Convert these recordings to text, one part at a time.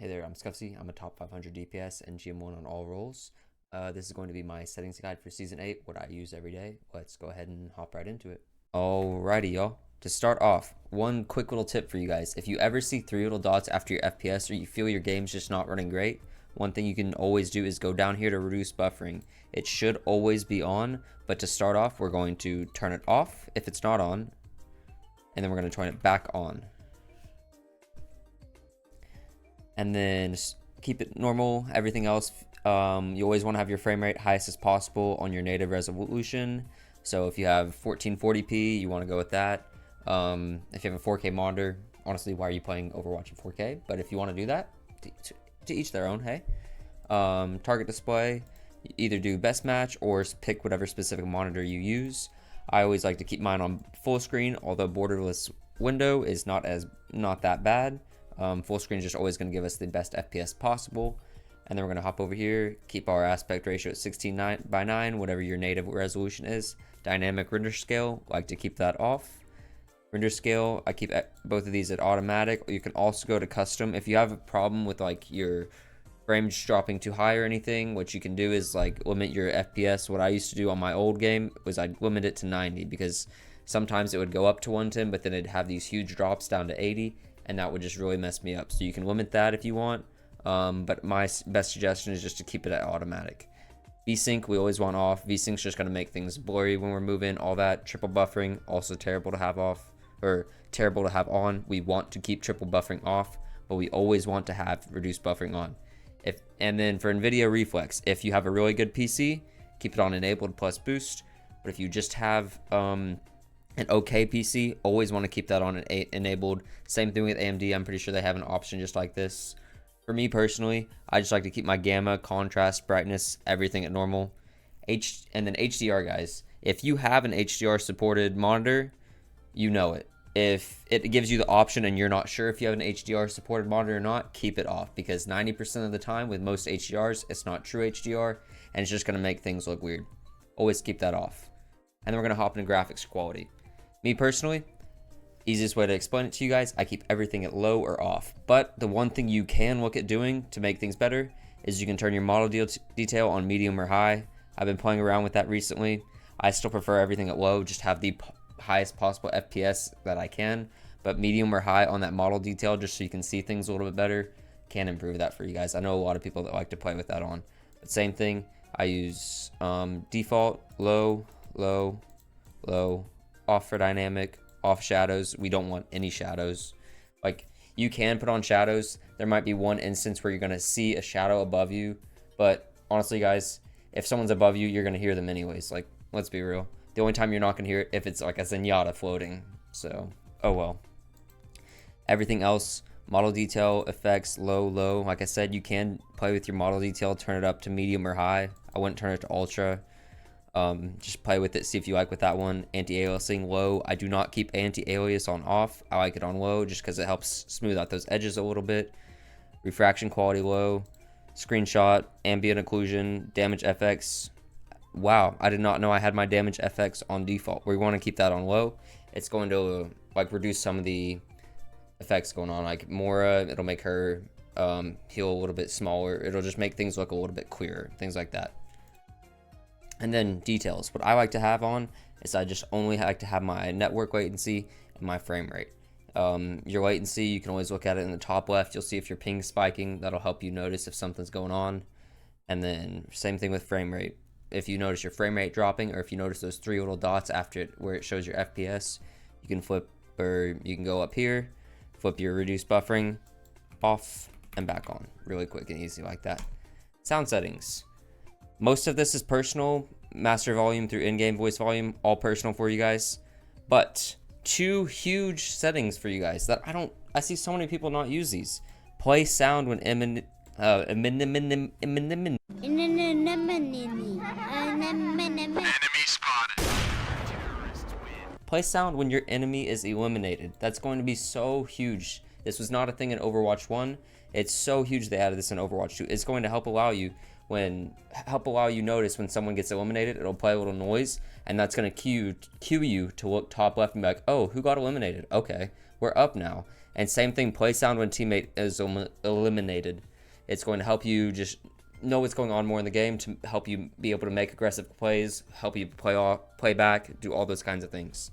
Hey there, I'm Scuffsy. I'm a top 500 DPS and GM1 on all roles. This is going to be my settings guide for Season 8, what I use every day. Let's go ahead and hop right into it. Alrighty, y'all. To start off, one quick little tip for you guys. If you ever see 3 little dots after your FPS or you feel your game's just not running great, one thing you can always do is go down here to reduce buffering. It should always be on, but to start off, we're going to turn it off if it's not on, and then we're going to turn it back on. And then keep it normal. Everything else, you always want to have your frame rate highest as possible on your native resolution. So if you have 1440p, you want to go with that. If you have a 4K monitor, honestly, why are you playing Overwatch in 4K? But if you want to do that, to each their own, hey. Target display, either do best match or pick whatever specific monitor you use. I always like to keep mine on full screen, although borderless window is not that bad. Full screen is just always going to give us the best FPS possible. And then we're going to hop over here, keep our aspect ratio at 16:9, whatever your native resolution is. Dynamic render scale, like to keep that off. Render scale, I keep both of these at automatic. You can also go to custom. If you have a problem with like your frames dropping too high or anything, what you can do is like limit your FPS. What I used to do on my old game was I'd limit it to 90 because sometimes it would go up to 110, but then it'd have these huge drops down to 80. And that would just really mess me up. So you can limit that if you want, but my best suggestion is just to keep it at automatic. VSync, we always want off. VSync's just gonna make things blurry when we're moving, all that. Triple buffering, also terrible to have off, or terrible to have on. We want to keep triple buffering off, but we always want to have reduced buffering on. And then for NVIDIA Reflex, if you have a really good PC, keep it on enabled plus boost. But if you just have an okay PC, always want to keep that on enabled. Same thing with AMD. I'm pretty sure they have an option just like this. For me personally, I just like to keep my gamma, contrast, brightness, everything at normal. And then HDR, guys. If you have an HDR supported monitor, you know it. If it gives you the option and you're not sure if you have an HDR supported monitor or not, keep it off, because 90% of the time with most HDRs, it's not true HDR and it's just going to make things look weird. Always keep that off. And then we're going to hop into graphics quality. Me personally, easiest way to explain it to you guys, I keep everything at low or off. But the one thing you can look at doing to make things better is you can turn your model detail on medium or high. I've been playing around with that recently. I still prefer everything at low, just have the highest possible FPS that I can. But medium or high on that model detail, just so you can see things a little bit better, can improve that for you guys. I know a lot of people that like to play with that on. But same thing, I use default, low, low, low, off for dynamic, off shadows. We don't want any shadows. Like, you can put on shadows. There might be one instance where you're going to see a shadow above you, but honestly, guys, if someone's above you, you're going to hear them anyways. Like, let's be real. The only time you're not going to hear it if it's like a Zenyatta floating. So, oh well. Everything else, model detail, effects, low, low. Like I said, you can play with your model detail, turn it up to medium or high. I wouldn't turn it to ultra. Just play with it, see if you like with that one. Anti-aliasing low. I do not keep anti-alias on off. I like it on low just because it helps smooth out those edges a little bit. Refraction quality low. Screenshot, ambient occlusion, damage FX. Wow, I did not know I had my damage FX on default. We want to keep that on low. It's going to like reduce some of the effects going on. Like Mora, it'll make her heal a little bit smaller. It'll just make things look a little bit clearer, things like that. And then details. What I like to have on is I just only like to have my network latency and my frame rate. Your latency, you can always look at it in the top left. You'll see if your ping's spiking. That'll help you notice if something's going on. And then same thing with frame rate. If you notice your frame rate dropping, or if you notice those 3 little dots after it where it shows your FPS, you can flip, or you can go up here, flip your reduced buffering off and back on really quick and easy like that. Sound settings. Most of this is personal, master volume through in-game voice volume, all personal for you guys. But 2 huge settings for you guys that I see so many people not use these. Play sound when play sound when your enemy is eliminated. That's going to be so huge. This was not a thing in Overwatch 1. It's so huge they added this in Overwatch 2. It's going to help allow you notice when someone gets eliminated. It'll play a little noise, and that's going to cue you to look top left and be like, oh, who got eliminated? Okay, we're up now. And same thing, play sound when teammate is eliminated. It's going to help you just know what's going on more in the game, to help you be able to make aggressive plays, help you play back, do all those kinds of things.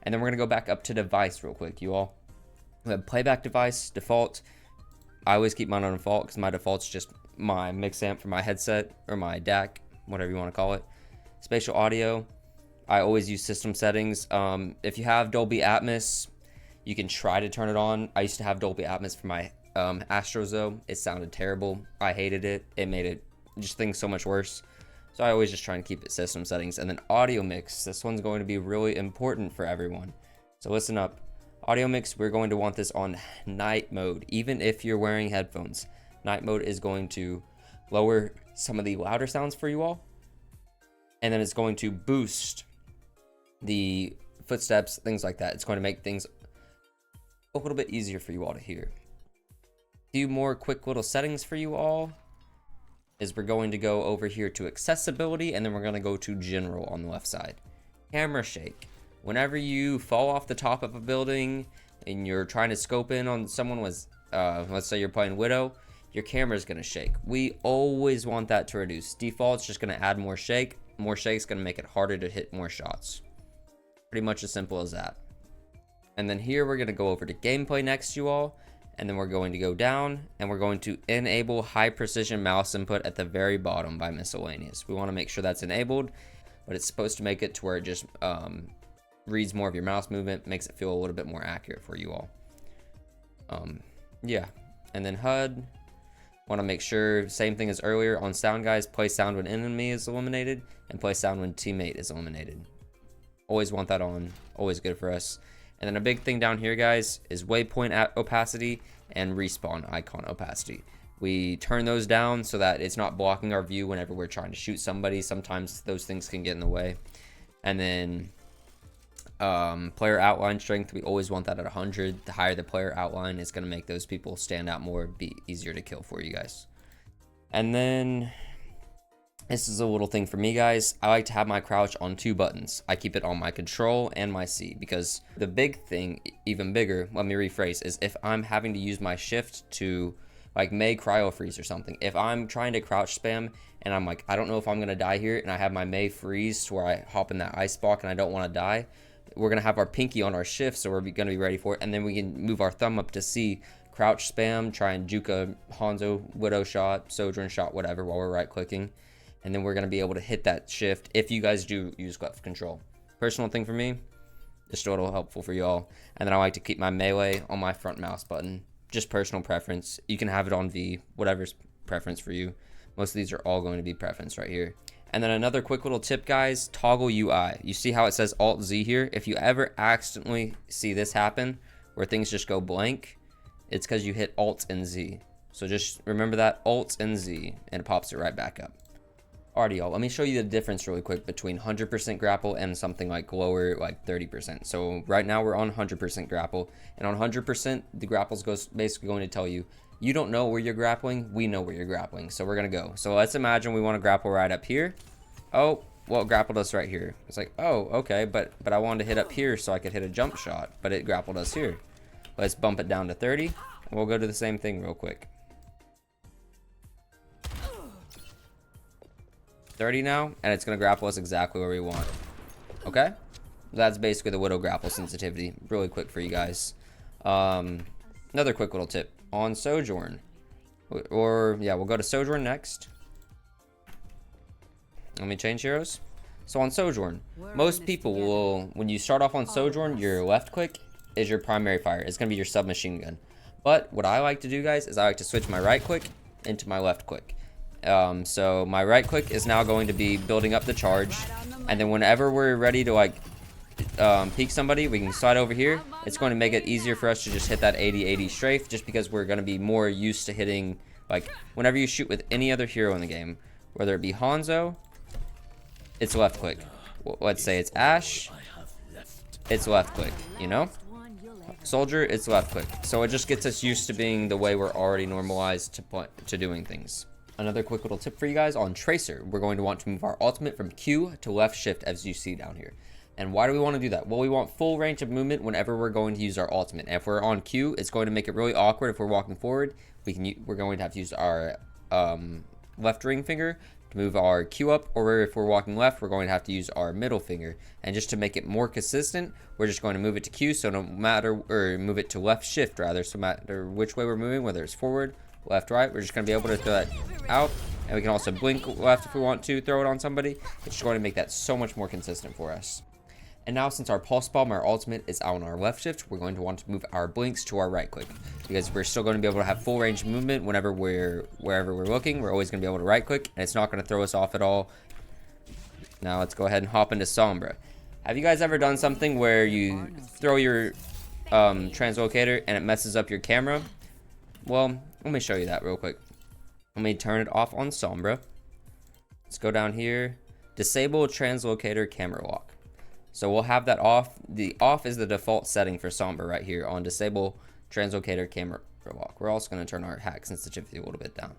And then we're going to go back up to device real quick, you all. We have playback device, default. I always keep mine on default because my default's just my mix amp for my headset or my DAC, whatever you want to call it. Spatial audio, I always use system settings. If you have Dolby Atmos, you can try to turn it on. I used to have Dolby Atmos for my Astros though. It sounded terrible. I hated it. It made it just things so much worse. So I always just try and keep it system settings. And then audio mix. This one's going to be really important for everyone. So listen up. Audio mix, we're going to want this on night mode. Even if you're wearing headphones, night mode is going to lower some of the louder sounds for you all. And then it's going to boost the footsteps, things like that. It's going to make things a little bit easier for you all to hear. A few more quick little settings for you all is we're going to go over here to accessibility, and then we're going to go to general on the left side. Camera shake. Whenever you fall off the top of a building and you're trying to scope in on someone with, let's say you're playing Widow, your camera is going to shake. We always want that to reduce. Default's just going to add more shake. More shake's going to make it harder to hit more shots. Pretty much as simple as that. And then here we're going to go over to gameplay next, you all. And then we're going to go down and we're going to enable high precision mouse input at the very bottom by miscellaneous. We want to make sure that's enabled, but it's supposed to make it to where it just reads more of your mouse movement, makes it feel a little bit more accurate for you all. Yeah. And then HUD, want to make sure, same thing as earlier on sound, guys, play sound when enemy is eliminated and play sound when teammate is eliminated. Always want that on, always good for us. And then a big thing down here, guys, is waypoint opacity and respawn icon opacity. We turn those down so that it's not blocking our view whenever we're trying to shoot somebody. Sometimes those things can get in the way. And then player outline strength, we always want that at 100. The higher the player outline, is going to make those people stand out more, be easier to kill for you guys. And then this is a little thing for me, guys. I like to have my crouch on 2 buttons. I keep it on my control and my C, because the big thing, even bigger, let me rephrase, is if I'm having to use my shift to like May cryo freeze or something. If I'm trying to crouch spam and I'm like, I don't know if I'm going to die here, and I have my May freeze to where I hop in that ice block and I don't want to die, we're going to have our pinky on our shift, so we're going to be ready for it. And then we can move our thumb up to C, crouch spam, try and juke a Hanzo, Widow shot, Sojourn shot, whatever, while we're right clicking. And then we're going to be able to hit that shift if you guys do use left control. Personal thing for me, just a little helpful for y'all. And then I like to keep my melee on my front mouse button. Just personal preference. You can have it on V, whatever's preference for you. Most of these are all going to be preference right here. And then another quick little tip, guys, toggle UI. You see how it says Alt Z here? If you ever accidentally see this happen, where things just go blank, it's because you hit Alt and Z. So just remember that, Alt and Z, and it pops it right back up. Alrighty, y'all, let me show you the difference really quick between 100% grapple and something like lower, like 30%. So right now we're on 100% grapple, and on 100%, the grapple's basically going to tell you, you don't know where you're grappling, we know where you're grappling, so we're gonna go. So let's imagine we want to grapple right up here. Oh, well, it grappled us right here. It's like, oh, okay, but I wanted to hit up here so I could hit a jump shot, but it grappled us here. Let's bump it down to 30, and we'll go to the same thing real quick. 30 now, and it's gonna grapple us exactly where we want. Okay, that's basically the Widow grapple sensitivity. Really quick for you guys. Another quick little tip on Sojourn, or yeah, we'll go to Sojourn next. Let me change heroes. So on Sojourn, most people will, when you start off on Sojourn, your left click is your primary fire. It's gonna be your submachine gun. But what I like to do, guys, is I like to switch my right click into my left click. So my right click is now going to be building up the charge, and then whenever we're ready to like peek somebody, we can slide over here. It's going to make it easier for us to just hit that 80-80 strafe, just because we're going to be more used to hitting, like, whenever you shoot with any other hero in the game, whether it be Hanzo, it's left click. Let's say it's Ashe, it's left click, you know? Soldier, it's left click. So it just gets us used to being the way we're already normalized to doing things. Another quick little tip for you guys on Tracer, we're going to want to move our ultimate from Q to left shift, as you see down here. And why do we want to do that? Well, we want full range of movement whenever we're going to use our ultimate. And if we're on Q, it's going to make it really awkward if we're walking forward. We're going to have to use our left ring finger to move our Q up, or if we're walking left, we're going to have to use our middle finger. And just to make it more consistent, we're just going to move it to Q, so no matter, or move it to left shift rather, so no matter which way we're moving, whether it's forward, left, right, we're just going to be able to throw that out. And we can also blink left if we want to throw it on somebody. It's just going to make that so much more consistent for us. And now, since our pulse bomb, our ultimate, is out on our left shift, we're going to want to move our blinks to our right click, because we're still going to be able to have full range of movement wherever we're looking. We're always going to be able to right click, and it's not going to throw us off at all. Now let's go ahead and hop into Sombra. Have you guys ever done something where you throw your translocator and it messes up your camera? Well, let me show you that real quick. Let me turn it off on Sombra. Let's go down here, disable translocator camera lock. So we'll have that off. The off is the default setting for Sombra right here on disable translocator camera lock. We're also going to turn our hack sensitivity a little bit down.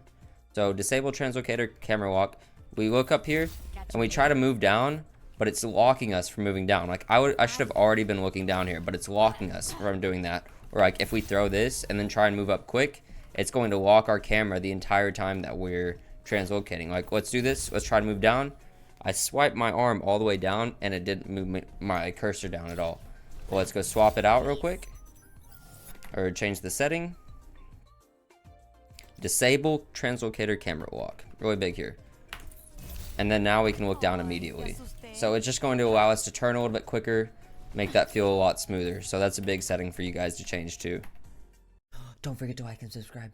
So disable translocator camera lock. We look up here and we try to move down, but it's locking us from moving down. Like I should have already been looking down here, but it's locking us from doing that. Or like if we throw this and then try and move up quick, it's going to lock our camera the entire time that we're translocating. Like let's do this. Let's try to move down. I swiped my arm all the way down and it didn't move my cursor down at all. Well, let's go swap it out real quick. Or change the setting. Disable translocator camera lock. Really big here. And then now we can look down immediately. So it's just going to allow us to turn a little bit quicker, make that feel a lot smoother. So that's a big setting for you guys to change too. Don't forget to like and subscribe.